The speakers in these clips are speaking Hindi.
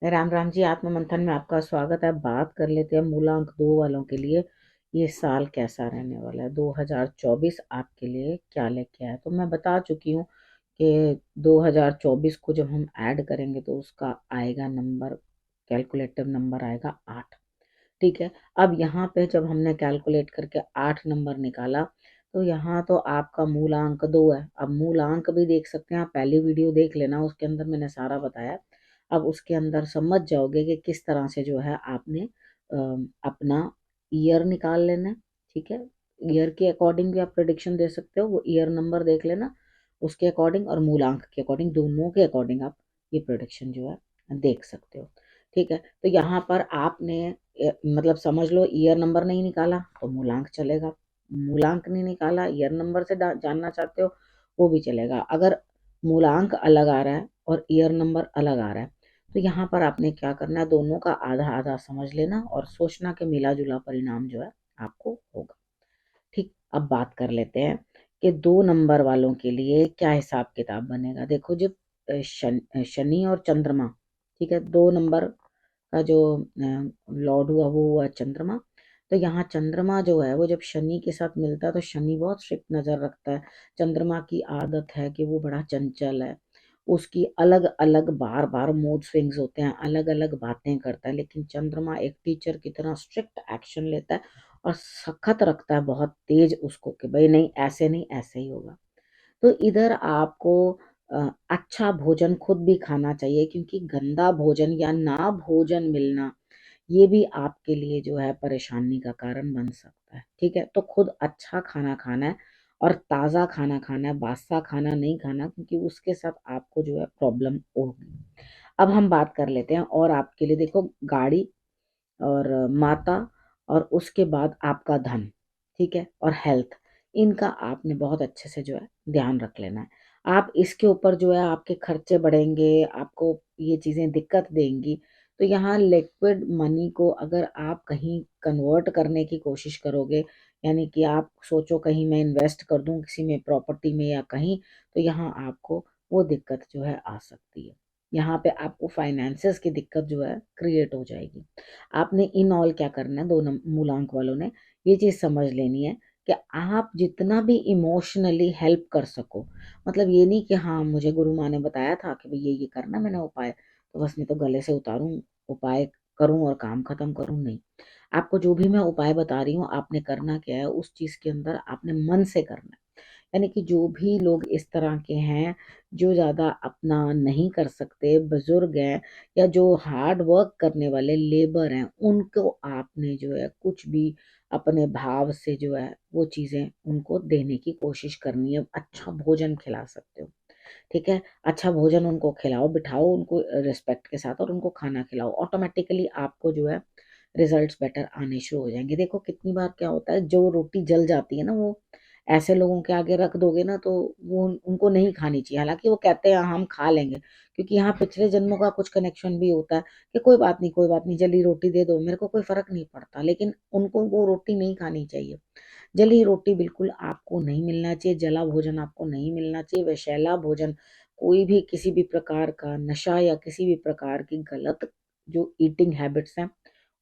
राम राम जी। आत्म मंथन में आपका स्वागत है। बात कर लेते हैं मूलांक 2 वालों के लिए ये साल कैसा रहने वाला है। 2024 आपके लिए क्या लेके आया, तो मैं बता चुकी हूँ कि 2024 को जब हम ऐड करेंगे तो उसका आएगा नंबर, कैलकुलेटिव नंबर आएगा 8। ठीक है। अब यहाँ पे जब हमने कैलकुलेट करके 8 नंबर निकाला तो यहाँ तो आपका मूलांक 2 है। अब मूलांक भी देख सकते हैं, आप पहली वीडियो देख लेना, उसके अंदर मैंने सारा बताया। अब उसके अंदर समझ जाओगे कि किस तरह से जो है आपने अपना ईयर निकाल लेना है। ठीक है। ईयर के अकॉर्डिंग भी आप प्रिडिक्शन दे सकते हो, वो ईयर नंबर देख लेना, उसके अकॉर्डिंग और मूलांक के अकॉर्डिंग, दोनों के अकॉर्डिंग आप ये प्रिडिक्शन जो है देख सकते हो। ठीक है। तो यहाँ पर आपने मतलब समझ लो, ईयर नंबर नहीं निकाला तो मूलांक चलेगा, मूलांक नहीं निकाला ईयर नंबर से जानना चाहते हो वो भी चलेगा। अगर मूलांक अलग आ रहा है और ईयर नंबर अलग आ रहा है तो यहाँ पर आपने क्या करना है, दोनों का आधा आधा समझ लेना और सोचना कि मिला जुला परिणाम जो है आपको होगा। ठीक। अब बात कर लेते हैं कि 2 नंबर वालों के लिए क्या हिसाब किताब बनेगा। देखो, जब शनि और चंद्रमा, ठीक है, 2 नंबर का जो लॉर्ड हुआ वो हुआ चंद्रमा। तो यहाँ चंद्रमा जो है वो जब शनि के साथ मिलता है तो शनि बहुत स्ट्रिक्ट नजर रखता है। चंद्रमा की आदत है कि वो बड़ा चंचल है, उसकी अलग अलग बार बार मूड स्विंग्स होते हैं, अलग अलग बातें करता है, लेकिन चंद्रमा एक टीचर की तरह स्ट्रिक्ट एक्शन लेता है और सख्त रखता है बहुत तेज उसको कि भाई नहीं, ऐसे नहीं, ऐसे ही होगा। तो इधर आपको अच्छा भोजन खुद भी खाना चाहिए, क्योंकि गंदा भोजन या ना भोजन मिलना ये भी आपके लिए जो है परेशानी का कारण बन सकता है। ठीक है। तो खुद अच्छा खाना खाना है और ताज़ा खाना खाना है, बासा खाना नहीं खाना, क्योंकि उसके साथ आपको जो है प्रॉब्लम होगी। अब हम बात कर लेते हैं और आपके लिए, देखो, गाड़ी और माता और उसके बाद आपका धन, ठीक है, और हेल्थ, इनका आपने बहुत अच्छे से जो है ध्यान रख लेना है। आप इसके ऊपर जो है आपके खर्चे बढ़ेंगे, आपको ये चीज़ें दिक्कत देंगी। तो यहाँ लिक्विड मनी को अगर आप कहीं कन्वर्ट करने की कोशिश करोगे, यानी कि आप सोचो कहीं मैं इन्वेस्ट कर दूं किसी में, प्रॉपर्टी में या कहीं, तो यहाँ आपको वो दिक्कत जो है आ सकती है। यहाँ पे आपको फाइनेंसेस की दिक्कत जो है क्रिएट हो जाएगी। आपने इन ऑल क्या करना है, दो मूलांक वालों ने ये चीज समझ लेनी है कि आप जितना भी इमोशनली हेल्प कर सको, मतलब ये नहीं कि हाँ मुझे गुरु माँ ने बताया था कि भाई ये करना, मैंने उपाय तो बस मैं तो गले से उतारूं, उपाय करूं और काम खत्म करूं, नहीं। आपको जो भी मैं उपाय बता रही हूँ आपने करना क्या है, उस चीज के अंदर आपने मन से करना है। यानी कि जो भी लोग इस तरह के हैं, जो ज़्यादा अपना नहीं कर सकते, बुजुर्ग हैं या जो हार्ड वर्क करने वाले लेबर हैं, उनको आपने जो है कुछ भी अपने भाव से जो है वो चीज़ें उनको देने की कोशिश करनी है। अच्छा भोजन खिला सकते हो। ठीक है। अच्छा भोजन उनको खिलाओ, बिठाओ उनको रिस्पेक्ट के साथ और उनको खाना खिलाओ, ऑटोमेटिकली आपको जो है रिजल्ट्स बेटर आने शुरू हो जाएंगे। देखो कितनी बार क्या होता है, जो रोटी जल जाती है ना, वो ऐसे लोगों के आगे रख दोगे ना तो वो उनको नहीं खानी चाहिए। हालांकि वो कहते हैं हम खा लेंगे, क्योंकि यहाँ पिछले जन्मों का कुछ कनेक्शन भी होता है कि कोई बात नहीं, कोई बात नहीं, जली रोटी दे दो, मेरे को कोई फर्क नहीं पड़ता, लेकिन उनको वो रोटी नहीं खानी चाहिए। जली रोटी बिल्कुल आपको नहीं मिलना चाहिए, जला भोजन आपको नहीं मिलना चाहिए, विषैला भोजन, कोई भी किसी भी प्रकार का नशा या किसी भी प्रकार की गलत जो ईटिंग हैबिट्स हैं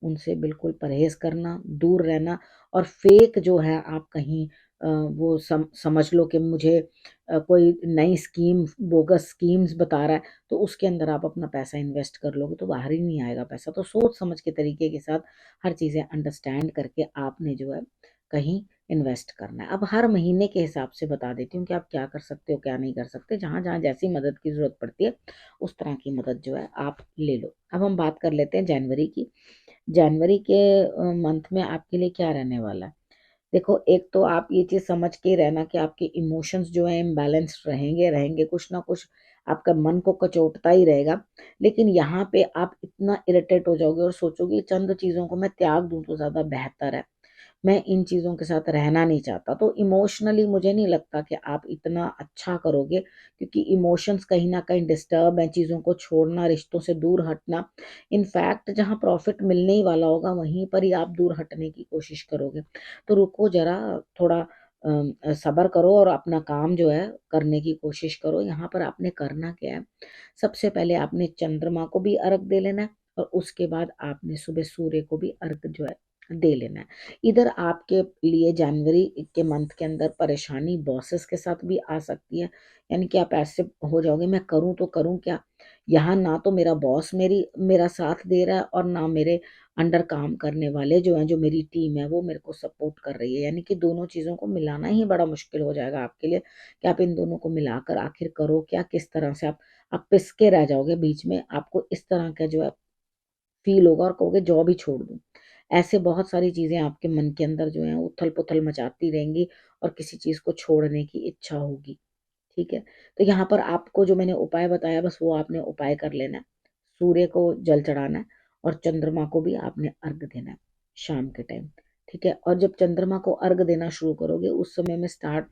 उनसे बिल्कुल परहेज करना, दूर रहना। और फेक जो है आप कहीं वो समझ लो कि मुझे कोई नई स्कीम, बोगस स्कीम्स बता रहा है, तो उसके अंदर आप अपना पैसा इन्वेस्ट कर लोगे तो बाहर ही नहीं आएगा पैसा। तो सोच समझ के तरीके के साथ हर चीज़ें अंडरस्टैंड करके आपने जो है कहीं इन्वेस्ट करना है। अब हर महीने के हिसाब से बता देती हूँ कि आप क्या कर सकते हो क्या नहीं कर सकते, जहाँ जहाँ जैसी मदद की ज़रूरत पड़ती है उस तरह की मदद जो है आप ले लो। अब हम बात कर लेते हैं जनवरी की। जनवरी के मंथ में आपके लिए क्या रहने वाला है। देखो, एक तो आप ये चीज समझ के ही रहना कि आपके इमोशंस जो है इम्बैलेंस्ड रहेंगे रहेंगे, कुछ ना कुछ आपका मन को कचोटता ही रहेगा। लेकिन यहाँ पे आप इतना इरिटेट हो जाओगे और सोचोगे चंद चीजों को मैं त्याग दूं तो ज्यादा बेहतर है, मैं इन चीज़ों के साथ रहना नहीं चाहता। तो इमोशनली मुझे नहीं लगता कि आप इतना अच्छा करोगे, क्योंकि इमोशंस कहीं न कहीं डिस्टर्ब हैं, चीज़ों को छोड़ना, रिश्तों से दूर हटना। इनफैक्ट जहाँ प्रॉफ़िट मिलने ही वाला होगा वहीं पर ही आप दूर हटने की कोशिश करोगे। तो रुको ज़रा, थोड़ा सब्र करो और अपना काम जो है करने की कोशिश करो। यहाँ पर आपने करना क्या है, सबसे पहले आपने चंद्रमा को भी अर्घ दे लेना है और उसके बाद आपने सुबह सूर्य को भी अर्घ जो है दे लेना है। इधर आपके लिए जनवरी के मंथ के अंदर परेशानी बॉसेस के साथ भी आ सकती है, यानी कि आप ऐसे हो जाओगे मैं करूँ तो करूँ क्या, यहाँ ना तो मेरा बॉस मेरा साथ दे रहा है और ना मेरे अंडर काम करने वाले जो हैं, जो मेरी टीम है वो मेरे को सपोर्ट कर रही है। यानी कि दोनों चीज़ों को मिलाना ही बड़ा मुश्किल हो जाएगा आपके लिए कि आप इन दोनों को मिलाकर आखिर करो क्या, किस तरह से आप पिसके रह जाओगे बीच में। आपको इस तरह का जो है फील होगा और कहोगे जॉब ही छोड़ दूँ। ऐसे बहुत सारी चीज़ें आपके मन के अंदर जो हैं उथल-पुथल मचाती रहेंगी और किसी चीज़ को छोड़ने की इच्छा होगी, ठीक है? तो यहाँ पर आपको जो मैंने उपाय बताया बस वो आपने उपाय कर लेना है। सूर्य को जल चढ़ाना है और चंद्रमा को भी आपने अर्घ देना है शाम के टाइम, ठीक है? और जब चंद्रमा को अर्घ देना शुरू करोगे उस समय में स्टार्ट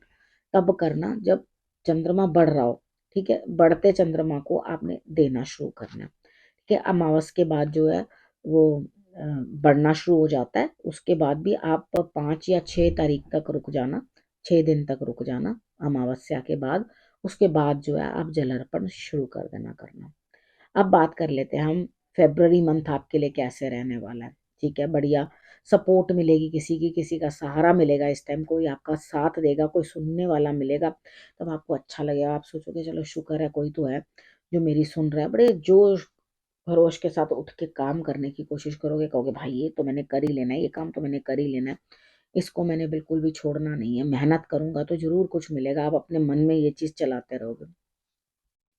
तब करना जब चंद्रमा बढ़ रहा हो, ठीक है? बढ़ते चंद्रमा को आपने देना शुरू करना है, ठीक है? अमावस के बाद जो है वो बढ़ना शुरू हो जाता है, उसके बाद भी आप 5 या 6 तारीख तक रुक जाना, 6 दिन तक रुक जाना अमावस्या के बाद। उसके बाद जो है आप जल अर्पण शुरू कर देना करना। अब बात कर लेते हैं हम फ़रवरी मंथ आपके लिए कैसे रहने वाला है, ठीक है? बढ़िया सपोर्ट मिलेगी किसी का सहारा मिलेगा इस टाइम, कोई आपका साथ देगा, कोई सुनने वाला मिलेगा, तब आपको अच्छा लगेगा। आप सोचोगे चलो शुक्र है कोई तो है जो मेरी सुन रहा है। बड़े जोश खरोश के साथ उठ के काम करने की कोशिश करोगे, कहोगे भाई ये तो मैंने कर ही लेना है, ये काम तो मैंने कर ही लेना है, इसको मैंने बिल्कुल भी छोड़ना नहीं है, मेहनत करूँगा तो ज़रूर कुछ मिलेगा। आप अपने मन में ये चीज़ चलाते रहोगे।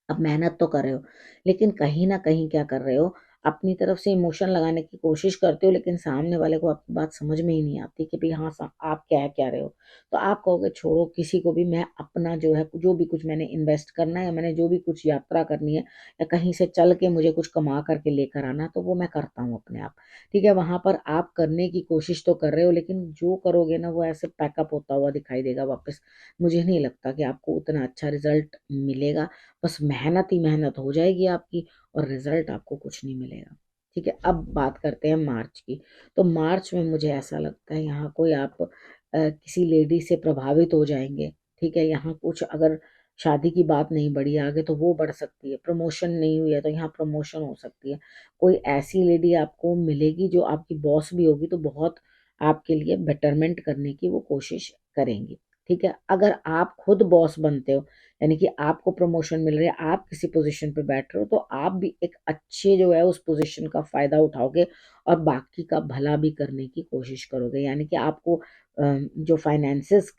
अब मेहनत तो कर रहे हो, लेकिन कहीं न कहीं क्या कर रहे हो, अपनी तरफ से इमोशन लगाने की कोशिश करते हो, लेकिन सामने वाले को आपकी बात समझ में ही नहीं आती कि भई हाँ, सा आप कह रहे हो। तो आप कहोगे छोड़ो किसी को भी, मैं अपना जो है, जो भी कुछ मैंने इन्वेस्ट करना है या मैंने जो भी कुछ यात्रा करनी है या कहीं से चल के मुझे कुछ कमा कर के लेकर आना है, तो वो मैं करता हूँ अपने आप। ठीक है? वहाँ पर आप करने की कोशिश तो कर रहे हो, लेकिन जो करोगे ना वो ऐसे पैकअप होता हुआ दिखाई देगा वापस। मुझे नहीं लगता कि आपको उतना अच्छा रिज़ल्ट मिलेगा। बस मेहनत ही मेहनत हो जाएगी आपकी और रिजल्ट आपको कुछ नहीं मिलेगा। ठीक है, अब बात करते हैं मार्च की। तो मार्च में मुझे ऐसा लगता है यहाँ कोई आप किसी लेडी से प्रभावित हो जाएंगे। ठीक है, यहाँ कुछ अगर शादी की बात नहीं बढ़ी आगे तो वो बढ़ सकती है, प्रमोशन नहीं हुई है तो यहाँ प्रमोशन हो सकती है। कोई ऐसी लेडी आपको मिलेगी जो आपकी बॉस भी होगी तो बहुत आपके लिए बेटरमेंट करने की वो कोशिश करेंगी। ठीक है, अगर आप खुद बॉस बनते हो यानी कि आपको प्रमोशन मिल रही है, आप किसी पोजीशन पे बैठ रहे हो, तो आप भी एक अच्छे जो है उस पोजीशन का फ़ायदा उठाओगे और बाकी का भला भी करने की कोशिश करोगे। यानी कि आपको जो फाइनेंसेस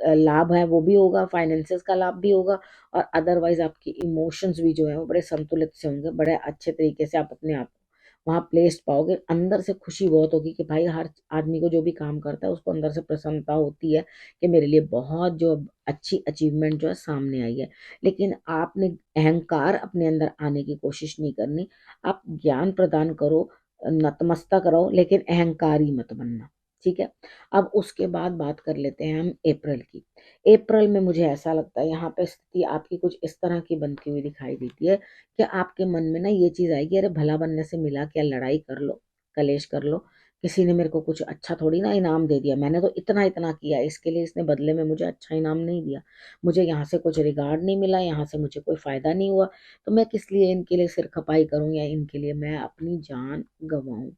लाभ है वो भी होगा, फाइनेंसेस का लाभ भी होगा और अदरवाइज़ आपकी इमोशंस भी जो है वो बड़े संतुलित से होंगे, बड़े अच्छे तरीके से आप अपने आप को वहाँ प्लेस्ड पाओगे। अंदर से खुशी बहुत होगी कि भाई हर आदमी को जो भी काम करता है उसको अंदर से प्रसन्नता होती है कि मेरे लिए बहुत जो अच्छी अचीवमेंट जो है सामने आई है। लेकिन आपने अहंकार अपने अंदर आने की कोशिश नहीं करनी। आप ज्ञान प्रदान करो, नतमस्तक रहो लेकिन अहंकारी मत बनना। ठीक है? अब उसके बाद बात कर लेते हैं हम अप्रैल की। अप्रैल में मुझे ऐसा लगता है यहाँ पे स्थिति आपकी कुछ इस तरह की बनती हुई दिखाई देती है कि आपके मन में ना ये चीज़ आएगी, अरे भला बनने से मिला क्या, लड़ाई कर लो, कलेश कर लो, किसी ने मेरे को कुछ अच्छा थोड़ी ना इनाम दे दिया, मैंने तो इतना-इतना किया, इसके लिए इसने बदले में मुझे अच्छा इनाम नहीं दिया। मुझे यहाँ से कुछ रिगार्ड नहीं मिला, यहाँ से मुझे कोई फ़ायदा नहीं हुआ, तो मैं किस लिए इनके लिए सिर खपाई करूँ या इनके लिए मैं अपनी जान गँवाऊँ।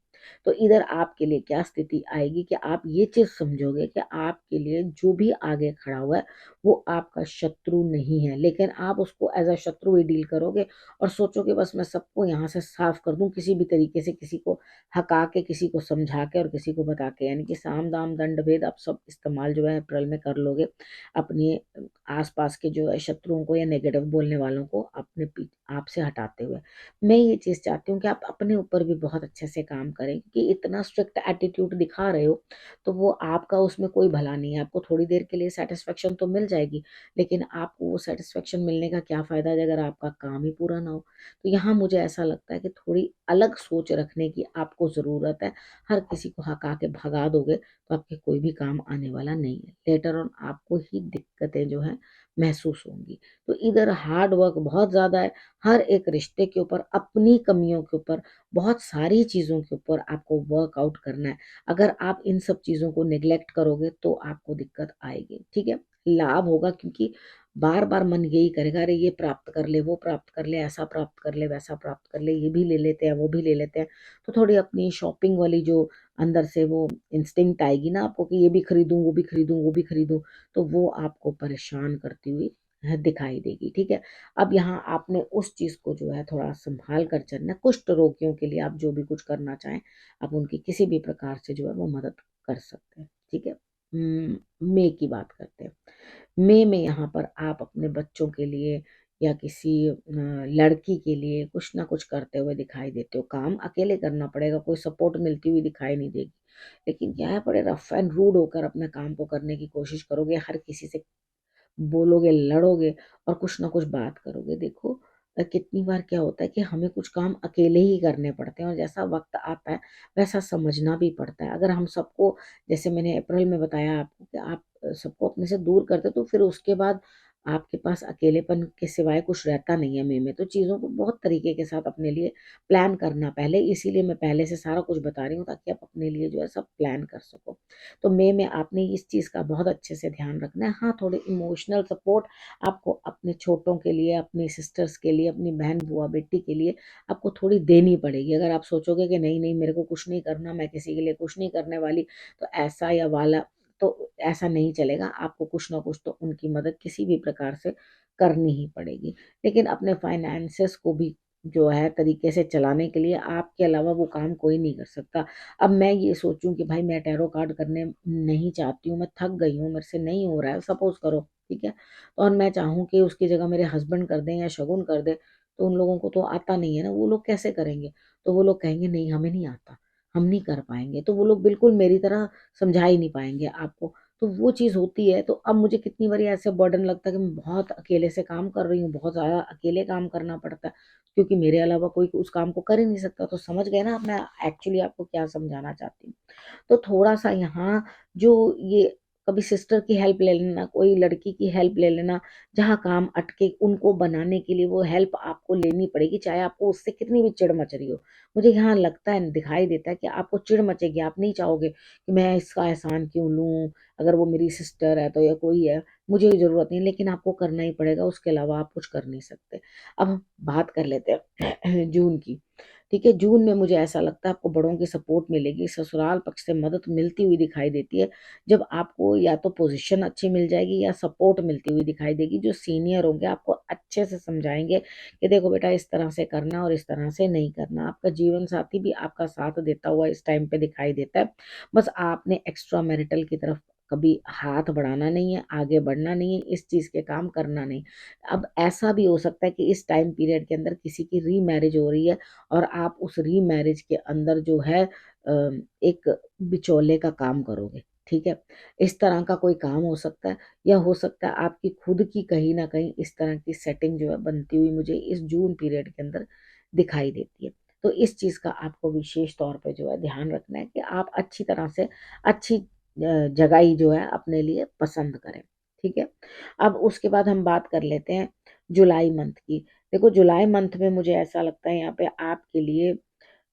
तो इधर आपके लिए क्या स्थिति आएगी कि आप ये चीज़ समझोगे कि आपके लिए जो भी आगे खड़ा हुआ है, वो आपका शत्रु नहीं है, लेकिन आप उसको एज़ अ शत्रु ही डील करोगे और सोचोगे बस मैं सबको यहाँ से साफ़ कर दूँ, किसी भी तरीके से किसी को हँका के, किसी को समझा के और किसी को बता के, यानी कि साम, दाम, दंड, भेद आप सब इस्तेमाल जो है अप्रैल में कर लोगे। अपने आस-पास के जो है शत्रुओं को या नेगेटिव बोलने वालों को अपने आपसे हटाते हुए। मैं ये चीज़ चाहती हूँ कि आप अपने ऊपर भी बहुत अच्छे से काम करें कि इतना स्ट्रिक्ट एटीट्यूड दिखा रहे हो, तो वो आपका उसमें कोई भला नहीं है। आपको थोड़ी देर के लिए सैटिस्फैक्शन तो मिल जाएगी, लेकिन आपको वो सैटिस्फैक्शन मिलने का क्या फ़ायदा है अगर आपका काम ही पूरा ना हो। तो यहाँ मुझे ऐसा लगता है कि थोड़ी अलग सोच रखने की आपको ज़रूरत है। हर किसी को हँका के भगा दोगे तो आपके कोई भी काम आने वाला नहीं है। लेटर ऑन आपको ही दिक्कतें जो हैं महसूस होंगी। तो इधर हार्ड वर्क बहुत ज़्यादा है, हर एक रिश्ते के ऊपर, अपनी कमियों के ऊपर, बहुत सारी चीज़ों के ऊपर आपको वर्कआउट करना है। अगर आप इन सब चीज़ों को नेग्लेक्ट करोगे तो आपको दिक्कत आएगी, ठीक है? लाभ होगा क्योंकि बार-बार मन यही करेगा, अरे ये प्राप्त कर ले, वो प्राप्त कर ले, ऐसा प्राप्त कर ले, वैसा प्राप्त कर ले, ये भी ले लेते हैं, वो भी ले लेते हैं। तो थोड़ी अपनी शॉपिंग वाली जो अंदर से वो इंस्टिंक्ट आएगी ना आपको कि ये भी खरीदूँ, वो भी खरीदूँ, वो भी खरीदूँ, तो वो आपको परेशान करती हुई दिखाई देगी, ठीक है? अब यहाँ आपने उस चीज़ को जो है थोड़ा सँभाल कर चलना है। कुष्ठ रोगियों के लिए आप जो भी कुछ करना चाहें, आप उनकी किसी भी प्रकार से जो है वो मदद कर सकते हैं, ठीक है? मई की बात करते हैं। मई में यहाँ पर आप अपने बच्चों के लिए या किसी लड़की के लिए कुछ ना कुछ करते हुए दिखाई देते हो। काम अकेले करना पड़ेगा, कोई सपोर्ट मिलती हुई दिखाई नहीं देगी। लेकिन क्या है, बड़े रफ एंड रूड होकर अपने काम को करने की कोशिश करोगे, हर किसी से बोलोगे, लड़ोगे और कुछ ना कुछ बात करोगे। देखो कितनी बार क्या होता है कि हमें कुछ काम अकेले ही करने पड़ते हैं और जैसा वक़्त आता है, वैसा समझना भी पड़ता है। अगर हम सबको, जैसे मैंने अप्रैल में बताया आपको कि आप सबको अपने से दूर कर दो, तो फिर उसके बाद आपके पास अकेलेपन के सिवाय कुछ रहता नहीं है मई में। तो चीज़ों को बहुत तरीके के साथ अपने लिए प्लान करना पहले, इसीलिए मैं पहले से सारा कुछ बता रही हूँ ताकि आप अपने लिए जो है सब प्लान कर सको। तो मई में आपने इस चीज़ का बहुत अच्छे से ध्यान रखना है। हाँ, थोड़े इमोशनल सपोर्ट आपको अपने छोटों के लिए, अपनी सिस्टर्स के लिए, अपनी बहन, बुआ, बेटी के लिए आपको थोड़ी देनी पड़ेगी। अगर आप सोचोगे कि नहीं, नहीं मेरे को कुछ नहीं करना, मैं किसी के लिए कुछ नहीं करने वाली, तो ऐसा या वाला तो ऐसा नहीं चलेगा। आपको कुछ ना कुछ तो उनकी मदद किसी भी प्रकार से करनी ही पड़ेगी। लेकिन अपने फाइनेंसेस को भी जो है तरीके से चलाने के लिए आपके अलावा वो काम कोई नहीं कर सकता। अब मैं ये सोचूँ कि भाई मैं टैरो कार्ड करने नहीं चाहती हूँ, मैं थक गई हूँ, मेरे से नहीं हो रहा है, सपोज़ करो, ठीक है? और मैं चाहूँ कि उसकी जगह मेरे हस्बैंड कर दें या शगुन कर दें, तो उन लोगों को तो आता नहीं है ना, वो लोग कैसे करेंगे? तो वो लोग कहेंगे नहीं हमें नहीं आता, हम नहीं कर पाएँगे, तो वो लोग बिल्कुल मेरी तरह समझा ही नहीं पाएँगे आपको। तो वो चीज़ होती है, तो अब मुझे कितनी बारी ऐसे बर्डन लगता है कि मैं बहुत अकेले से काम कर रही हूँ, बहुत ज़्यादा अकेले काम करना पड़ता है, क्योंकि मेरे अलावा कोई उस काम को कर ही नहीं सकता। तो समझ गए ना मैं एक्चुअली आपको क्या समझाना चाहती हूँ। तो थोड़ा-सा यहाँ जो ये कभी सिस्टर की हेल्प ले लेना, कोई लड़की की हेल्प ले लेना, जहाँ काम अटके उनको बनाने के लिए वो हेल्प आपको लेनी पड़ेगी, चाहे आपको उससे कितनी भी चिढ़ मच रही हो। मुझे यहाँ लगता है, दिखाई देता है कि आपको चिढ़ मचेगी, आप नहीं चाहोगे कि मैं इसका एहसान क्यों लूँ, अगर वो मेरी सिस्टर है तो या कोई है, मुझे ज़रूरत नहीं, लेकिन आपको करना ही पड़ेगा, उसके अलावा आप कुछ कर नहीं सकते। अब हम बात कर लेते हैं जून की। ठीक है, जून में मुझे ऐसा लगता है आपको बड़ों की सपोर्ट मिलेगी, ससुराल पक्ष से मदद मिलती हुई दिखाई देती है। जब आपको या तो पोज़ीशन अच्छी मिल जाएगी या सपोर्ट मिलती हुई दिखाई देगी, जो सीनियर होंगे आपको अच्छे से समझाएँगे कि देखो बेटा इस तरह से करना और इस तरह से नहीं करना। आपका जीवन साथी भी आपका साथ देता हुआ इस टाइम पे दिखाई देता है। बस आपने एक्स्ट्रा मैरिटल की तरफ कभी हाथ बढ़ाना नहीं है, आगे बढ़ना नहीं है, इस चीज़ के काम करना नहीं। अब ऐसा भी हो सकता है कि इस टाइम पीरियड के अंदर किसी की रीमैरिज हो रही है और आप उस रीमैरिज के अंदर जो है एक बिचौले का काम करोगे, ठीक है? इस तरह का कोई काम हो सकता है या हो सकता है आपकी खुद की कहीं न कहीं इस तरह की सेटिंग जो है बनती हुई मुझे इस जून पीरियड के अंदर दिखाई देती है। तो इस चीज़ का आपको विशेष तौर पे जो है ध्यान रखना है कि आप अच्छी तरह से अच्छी जगह ही जो है अपने लिए पसंद करें, ठीक है? अब उसके बाद हम बात कर लेते हैं जुलाई मंथ की। देखो जुलाई मंथ में मुझे ऐसा लगता है यहाँ पे आपके लिए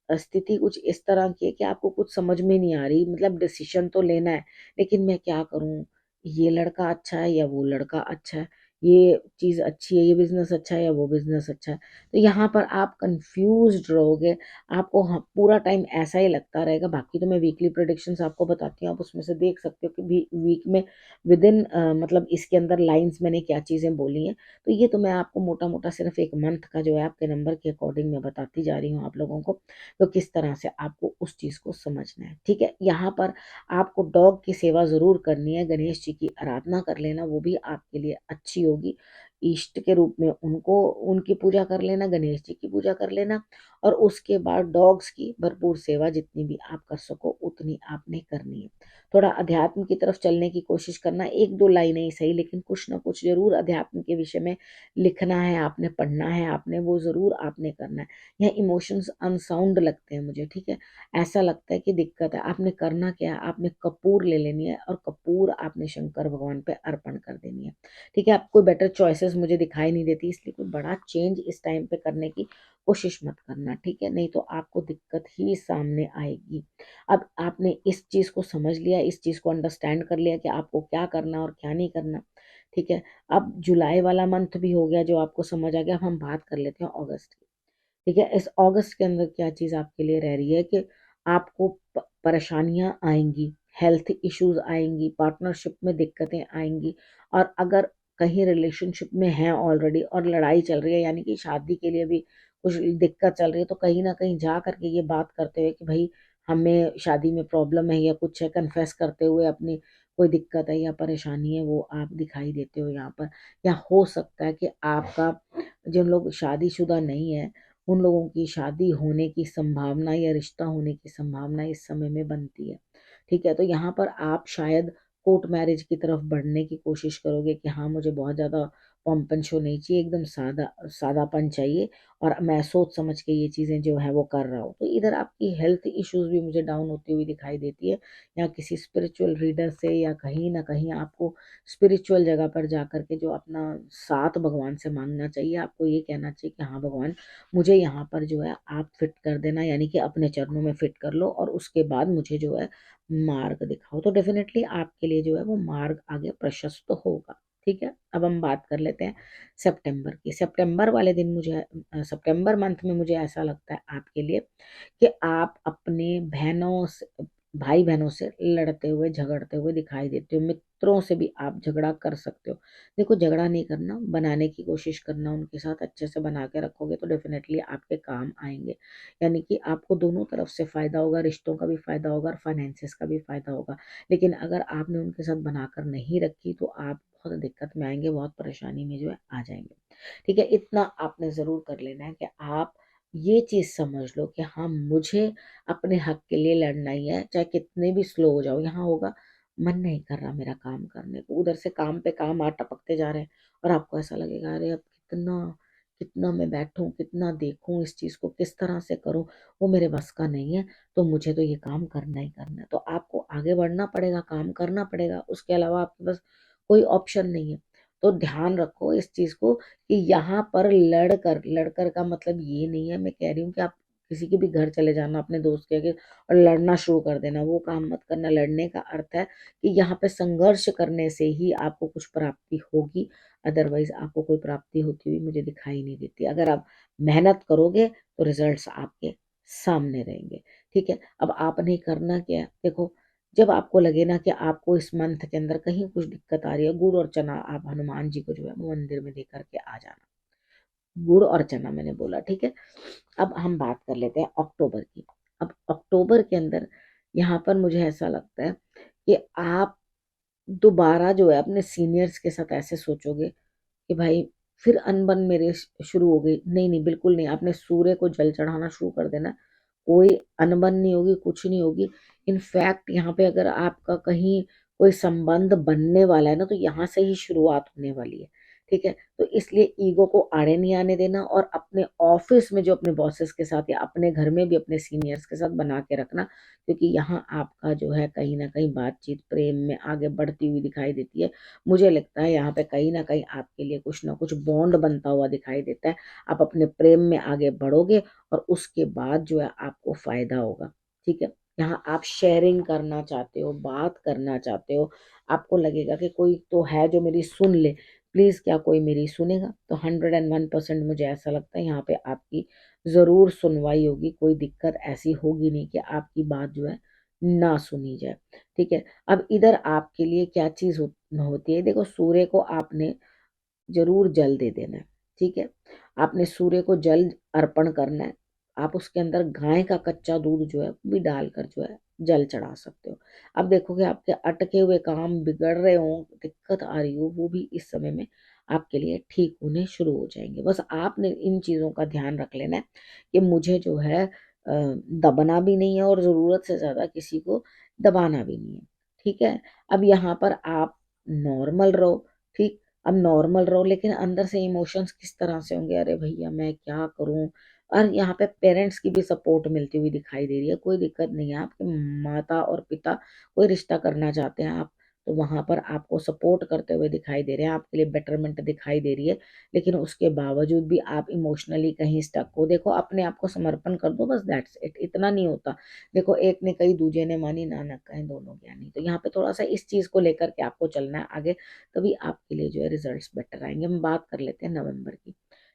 स्थिति कुछ इस तरह की है कि आपको कुछ समझ में नहीं आ रही, मतलब डिसीजन तो लेना है, लेकिन मैं क्या करूँ? ये लड़का अच्छा है या वो लड़का अच्छा है? ये चीज़ अच्छी है, ये बिज़नेस अच्छा है या वो बिज़नेस अच्छा है? तो यहाँ पर आप कन्फ्यूज़्ड रहोगे, आपको ह पूरा टाइम ऐसा ही लगता रहेगा। बाकी तो मैं वीकली प्रेडिक्शंस आपको बताती हूँ, आप उसमें से देख सकते हो कि वीक में विदिन मतलब इसके अंदर लाइन्स मैंने क्या चीज़ें बोली हैं। तो ये तो मैं आपको मोटा-मोटा सिर्फ़ 1 मंथ का जो है आपके नंबर के अकॉर्डिंग मैं बताती जा रही हूँ आप लोगों को। तो किस तरह से आपको उस चीज़ को समझना है, ठीक है? यहाँ पर आपको डॉग की सेवा ज़रूर करनी है, गणेश जी की आराधना कर लेना, वो भी आपके लिए अच्छी होगी। इष्ट के रूप में उनको उनकी पूजा कर लेना, गणेश जी की पूजा कर लेना, और उसके बाद डॉग्स की भरपूर सेवा जितनी भी आप कर सको उतनी आपने करनी है। थोड़ा अध्यात्म की तरफ चलने की कोशिश करना, एक दो लाइन ही सही लेकिन कुछ ना कुछ जरूर अध्यात्म के विषय में लिखना है आपने, पढ़ना है आपने, वो जरूर आपने करना है। यह इमोशंस अनसाउंड लगते हैं मुझे, ठीक है, ऐसा लगता है कि दिक्कत है। आपने करना क्या है, आपने कपूर ले लेनी है और कपूर आपने शंकर भगवान पे अर्पण कर देनी है, ठीक है। आपको बेटर चॉइसेस मुझे दिखाई नहीं देती, इसलिए कोई बड़ा चेंज इस टाइम पे करने की कोशिश मत करना, ठीक है, नहीं तो आपको दिक्कत ही सामने आएगी। अब आपने इस चीज को समझ लिया, इस चीज को अंडरस्टैंड कर लिया कि आपको क्या करना और क्या नहीं करना, ठीक है। अब जुलाई वाला मंथ भी हो गया जो आपको समझ आ गया। अब हम बात कर लेते हैं अगस्त की, ठीक है। इस अगस्त के अंदर क्या चीज आपके लिए रह रही है कि आपको परेशानियां आएंगी, हेल्थ इश्यूज आएंगी, पार्टनरशिप में दिक्कतें आएंगी, और अगर कहीं रिलेशनशिप में हैं ऑलरेडी और लड़ाई चल रही है, यानी कि शादी के लिए भी कुछ दिक्कत चल रही है, तो कहीं ना कहीं जा करके ये बात करते हुए कि भाई हमें शादी में प्रॉब्लम है या कुछ है, कन्फेस करते हुए अपनी कोई दिक्कत है या परेशानी है, वो आप दिखाई देते हो यहाँ पर। या हो सकता है कि आपका, जिन लोग शादीशुदा नहीं है उन लोगों की शादी होने की संभावना या रिश्ता होने की संभावना इस समय में बनती है, ठीक है। तो यहाँ पर आप शायद कोर्ट मैरिज की तरफ बढ़ने की कोशिश करोगे कि हाँ मुझे बहुत ज्यादा पॉम्पन शो नहीं चाहिए, एकदम सादा सादापन चाहिए, और मैं सोच समझ के ये चीजें जो है वो कर रहा हूँ। तो इधर आपकी हेल्थ इश्यूज भी मुझे डाउन होती हुई दिखाई देती है, या किसी स्पिरिचुअल रीडर से या कहीं ना कहीं आपको स्पिरिचुअल जगह पर जा करके जो अपना साथ भगवान से मांगना चाहिए, आपको ये कहना चाहिए कि हाँ भगवान मुझे यहाँ पर जो है आप फिट कर देना, यानी कि अपने चरणों में फिट कर लो, और उसके बाद मुझे जो है मार्ग दिखाओ। तो डेफिनेटली आपके लिए जो है वो मार्ग आगे प्रशस्त होगा, ठीक है। अब हम बात कर लेते हैं सितंबर की। सितंबर वाले दिन मुझे सितंबर मंथ में मुझे ऐसा लगता है आपके लिए कि आप अपने बहनों से, भाई बहनों से लड़ते हुए झगड़ते हुए दिखाई देते हो। मित्रों से भी आप झगड़ा कर सकते हो। देखो झगड़ा नहीं करना, बनाने की कोशिश करना, उनके साथ अच्छे से बना के रखोगे तो डेफिनेटली आपके काम आएंगे, यानी कि आपको दोनों तरफ से फायदा होगा, रिश्तों का भी फायदा होगा और फाइनेंसिस का भी फायदा होगा। लेकिन अगर आपने उनके साथ बनाकर नहीं रखी तो आप बहुत दिक्कत में आएंगे, बहुत परेशानी में जो है आ जाएंगे, ठीक है। इतना आपने जरूर कर लेना है कि आप ये चीज समझ लो कि हाँ मुझे अपने हक के लिए लड़ना ही है, चाहे कितने भी स्लो हो जाओ। यहाँ होगा मन नहीं कर रहा मेरा काम करने को, उधर से काम पे काम आ टपकते जा रहे हैं, और आपको ऐसा लगेगा अरे अब कितना कितना मैं बैठूं, कितना देखूं, इस चीज को किस तरह से करूं, वो मेरे बस का नहीं है, तो मुझे तो ये काम करना ही करना है। तो आपको आगे बढ़ना पड़ेगा, काम करना पड़ेगा, उसके अलावा आपके पास कोई ऑप्शन नहीं है। तो ध्यान रखो इस चीज को कि यहाँ पर लड़कर का मतलब ये नहीं है, मैं कह रही हूँ कि आप किसी के भी घर चले जाना अपने दोस्त के आगे और लड़ना शुरू कर देना, वो काम मत करना। लड़ने का अर्थ है कि यहाँ पे संघर्ष करने से ही आपको कुछ प्राप्ति होगी, अदरवाइज आपको कोई प्राप्ति होती हुई मुझे दिखाई नहीं देती। अगर आप मेहनत करोगे तो रिजल्ट्स आपके सामने रहेंगे, ठीक है। अब आपने करना क्या है, देखो जब आपको लगे ना कि आपको इस मंथ के अंदर कहीं कुछ दिक्कत आ रही है, गुड़ और चना आप हनुमान जी को जो है वो मंदिर में दे करके आ जाना। गुड़ और चना मैंने बोला, ठीक है। अब हम बात कर लेते हैं अक्टूबर की। अब अक्टूबर के अंदर यहाँ पर मुझे ऐसा लगता है कि आप दोबारा जो है अपने सीनियर्स के साथ ऐसे सोचोगे कि भाई फिर अनबन मेरे शुरू हो गई। नहीं नहीं, बिल्कुल नहीं, आपने सूर्य को जल चढ़ाना शुरू कर देना। कोई अनबन नहीं होगी, कुछ नहीं होगी। इनफैक्ट यहाँ पे अगर आपका कहीं कोई संबंध बनने वाला है ना, तो यहाँ से ही शुरुआत होने वाली है, ठीक है। तो इसलिए ईगो को आड़े नहीं आने देना, और अपने ऑफिस में जो अपने बॉसेस के साथ या अपने घर में भी अपने सीनियर्स के साथ बना के रखना, क्योंकि यहाँ आपका जो है कहीं ना कहीं बातचीत प्रेम में आगे बढ़ती हुई दिखाई देती है। मुझे लगता है यहाँ पे कहीं ना कहीं आपके लिए कुछ ना कुछ बॉन्ड बनता हुआ दिखाई देता है। आप अपने प्रेम में आगे बढ़ोगे और उसके बाद जो है आपको फायदा होगा, ठीक है। यहाँ आप शेयरिंग करना चाहते हो, बात करना चाहते हो, आपको लगेगा कि कोई तो है जो मेरी सुन ले। प्लीज क्या कोई मेरी सुनेगा? तो 101% मुझे ऐसा लगता है यहाँ पे आपकी जरूर सुनवाई होगी, कोई दिक्कत ऐसी होगी नहीं कि आपकी बात जो है ना सुनी जाए, ठीक है। अब इधर आपके लिए क्या चीज होती है, देखो सूर्य को आपने जरूर जल दे देना है, ठीक है। आपने सूर्य को जल अर्पण करना है। आप उसके अंदर गाय का कच्चा दूध जो है वो भी डालकर जो है जल चढ़ा सकते हो। अब देखोगे आपके अटके हुए काम बिगड़ रहे हो, दिक्कत आ रही हो, वो भी इस समय में आपके लिए ठीक होने शुरू हो जाएंगे। बस आपने इन चीज़ों का ध्यान रख लेना है कि मुझे जो है दबना भी नहीं है और ज़रूरत से ज़्यादा किसी को दबाना भी नहीं है। ठीक है। अब यहाँ पर आप नॉर्मल रहो। ठीक। अब नॉर्मल रहो, लेकिन अंदर से इमोशंस किस तरह से होंगे, अरे भैया मैं क्या करूं। और यहाँ पे पेरेंट्स की भी सपोर्ट मिलती हुई दिखाई दे रही है, कोई दिक्कत नहीं है। आपके माता और पिता कोई रिश्ता करना चाहते हैं आप, तो वहां पर आपको सपोर्ट करते हुए दिखाई दे रहे हैं, आपके लिए बेटरमेंट दिखाई दे रही है। लेकिन उसके बावजूद भी आप इमोशनली कहीं स्टक हो, देखो अपने आप को समर्पण कर दो, बस दैट्स इट। इतना नहीं होता। देखो एक ने कही दूजे ने मानी, नानक कहे दोनों ज्ञानी। तो यहाँ पे थोड़ा सा इस चीज को लेकर के आपको चलना है आगे, तभी आपके लिए जो है रिजल्ट्स बेटर आएंगे। हम बात कर लेते हैं नवंबर की।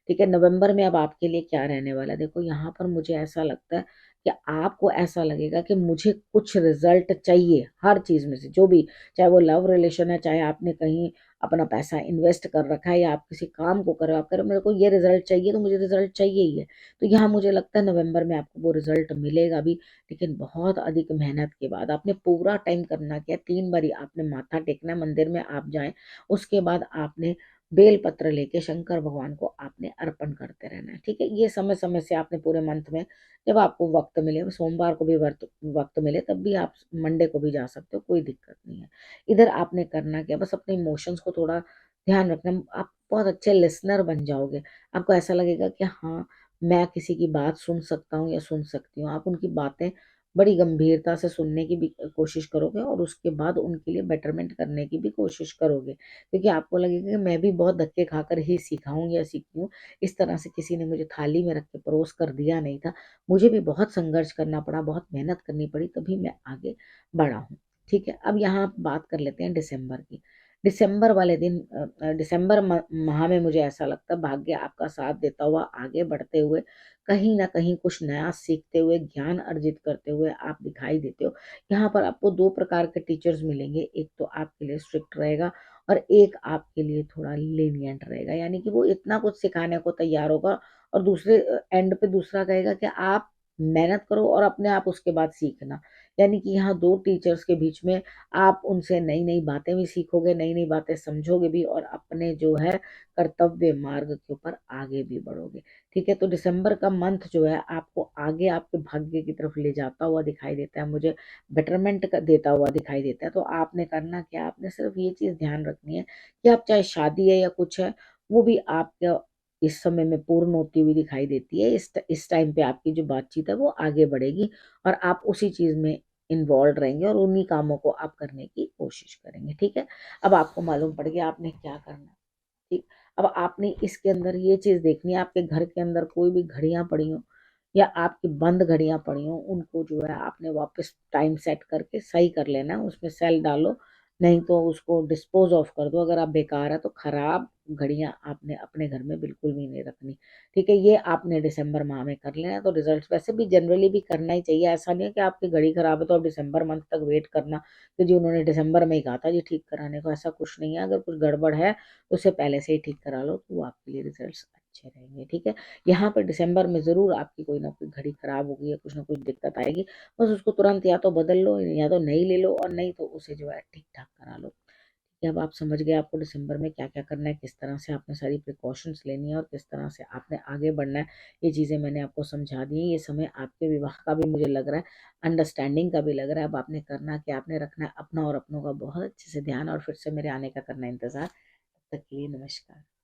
ठीक है। नवंबर में अब आपके लिए क्या रहने वाला है, देखो यहाँ पर मुझे ऐसा लगता है कि आपको ऐसा लगेगा कि मुझे कुछ रिजल्ट चाहिए हर चीज में से, जो भी, चाहे वो लव रिलेशन है, चाहे आपने कहीं अपना पैसा इन्वेस्ट कर रखा है, या आप किसी काम को कर रहे हो, आप कह रहे हो मेरे को ये रिजल्ट चाहिए, तो मुझे रिजल्ट चाहिए ही है। तो यहाँ मुझे लगता है नवंबर में आपको वो रिजल्ट मिलेगा भी, लेकिन बहुत अधिक मेहनत के बाद। आपने पूरा टाइम करना क्या, 3 बारी आपने माथा टेकना है, मंदिर में आप जाएं, उसके बाद आपने बेल पत्र लेके शंकर भगवान को आपने अर्पण करते रहना है। ठीक है। ये समय समय से आपने पूरे मंथ में, जब आपको वक्त मिले, सोमवार को भी वक्त मिले, तब भी आप मंडे को भी जा सकते हो, कोई दिक्कत नहीं है। इधर आपने करना क्या, बस अपने इमोशंस को थोड़ा ध्यान रखना। आप बहुत अच्छे लिसनर बन जाओगे। आपको ऐसा लगेगा कि हाँ, मैं किसी की बात सुन सकता हूँ या सुन सकती हूँ। आप उनकी बातें बड़ी गंभीरता से सुनने की भी कोशिश करोगे, और उसके बाद उनके लिए बेटरमेंट करने की भी कोशिश करोगे, क्योंकि आपको लगेगा कि मैं भी बहुत धक्के खाकर ही सीखा हूँ या सीखी हूँ। इस तरह से किसी ने मुझे थाली में रख के परोस कर दिया नहीं था। मुझे भी बहुत संघर्ष करना पड़ा, बहुत मेहनत करनी पड़ी, तभी मैं आगे बढ़ा हूँ। ठीक है। अब यहाँ बात कर लेते हैं दिसंबर की। दिसंबर वाले दिन, दिसंबर माह में मुझे ऐसा लगता है भाग्य आपका साथ देता हुआ आगे बढ़ते हुए, कहीं ना कहीं कुछ नया सीखते हुए, ज्ञान अर्जित करते हुए आप दिखाई देते हो। यहाँ पर आपको 2 प्रकार के टीचर्स मिलेंगे, एक तो आपके लिए स्ट्रिक्ट रहेगा, और एक आपके लिए थोड़ा lenient रहेगा, यानी कि वो इतना कुछ सिखाने को तैयार होगा, और दूसरे एंड पे दूसरा कहेगा कि आप मेहनत करो और अपने आप उसके बाद सीखना। यानी कि यहाँ 2 टीचर्स के बीच में आप उनसे नई नई बातें भी सीखोगे, नई नई बातें समझोगे भी, और अपने जो है कर्तव्य मार्ग के ऊपर आगे भी बढ़ोगे। ठीक है। तो दिसंबर का मंथ जो है आपको आगे आपके भाग्य की तरफ ले जाता हुआ दिखाई देता है, मुझे बेटरमेंट का देता हुआ दिखाई देता है। तो आपने करना क्या, आपने सिर्फ ये चीज ध्यान रखनी है कि आप, चाहे शादी है या कुछ है, वो भी आपका इस समय में पूर्ण होती हुई दिखाई देती है। इस टाइम पे आपकी जो बातचीत है वो आगे बढ़ेगी, और आप उसी चीज में इन्वॉल्व रहेंगे, और उन्हीं कामों को आप करने की कोशिश करेंगे। ठीक है। अब आपको मालूम पड़ गया आपने क्या करना है। ठीक। अब आपने इसके अंदर ये चीज देखनी है, आपके घर के अंदर कोई भी घड़ियां पड़ी हो, या आपकी बंद घड़ियां पड़ी हो, उनको जो है आपने वापस टाइम सेट करके सही कर लेना है, उसमें सेल डालो, नहीं तो उसको डिस्पोज ऑफ कर दो। अगर आप बेकार है तो खराब घड़ियां आपने अपने घर में बिल्कुल भी नहीं रखनी। ठीक है। ये आपने दिसंबर माह में कर लेना है। तो रिजल्ट्स वैसे भी जनरली भी करना ही चाहिए, ऐसा नहीं है कि आपकी घड़ी खराब है तो आप दिसंबर मंथ तक वेट करना कि जी उन्होंने दिसंबर में ही कहा था जी ठीक कराने को, ऐसा कुछ नहीं है। अगर कुछ गड़बड़ है तो उसे पहले से ही ठीक करा लो, तो वो आपके लिए रिजल्ट्स अच्छे रहेंगे। ठीक है। यहाँ पर दिसंबर में जरूर आपकी कोई ना कोई घड़ी खराब होगी या कुछ ना कुछ दिक्कत आएगी, बस उसको तुरंत या तो बदल लो, या तो नई ले लो, और नहीं तो उसे जो है ठीक ठाक करा लो। कि अब आप समझ गए आपको दिसंबर में क्या क्या करना है, किस तरह से आपने सारी प्रिकॉशंस लेनी है, और किस तरह से आपने आगे बढ़ना है। ये चीज़ें मैंने आपको समझा दी हैं। ये समय आपके विवाह का भी मुझे लग रहा है, अंडरस्टैंडिंग का भी लग रहा है। अब आपने करना कि आपने रखना है अपना और अपनों का बहुत अच्छे से ध्यान, और फिर से मेरे आने का करना इंतजार। तब तक के लिए नमस्कार।